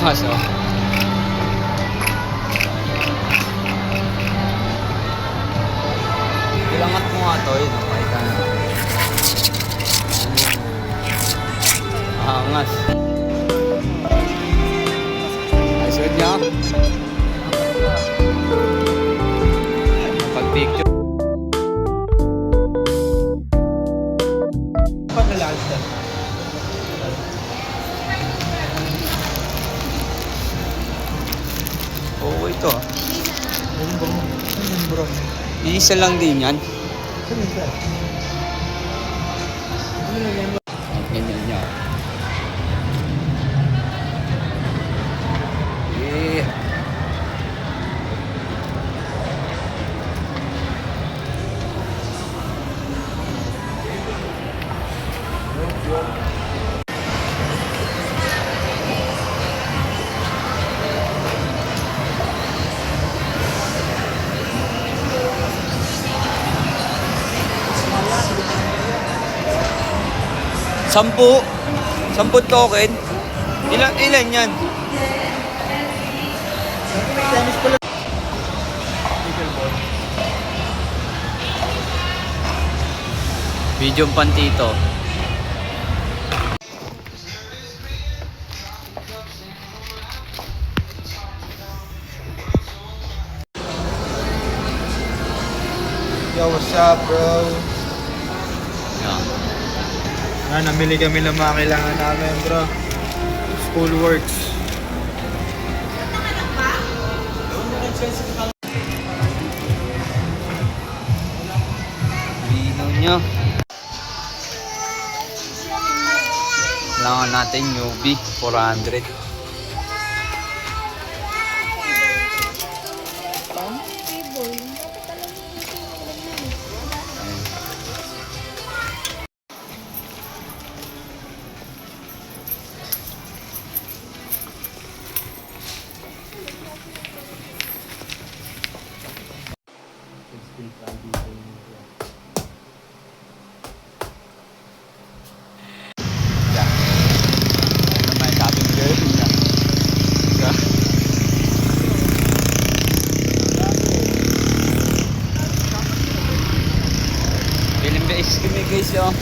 lakas oh. Ilangat mo nga to, yun oh, makita na. Angas. Ayos niya. Pag-picture. Paglalagdan. Oo, ito ah. Bumbong. Bro. Iisa lang din yan. Saan ito? Ganyan niya. Yeah. Sampu token. Ilan yan? Tennis pala. Video pantito. Yo, what's up, bro? Yan. Namili kami ng mga kailangan namin, bro. School works. Linaw niya. Kailangan natin newbie 400. Ilang beses kami guys, oh.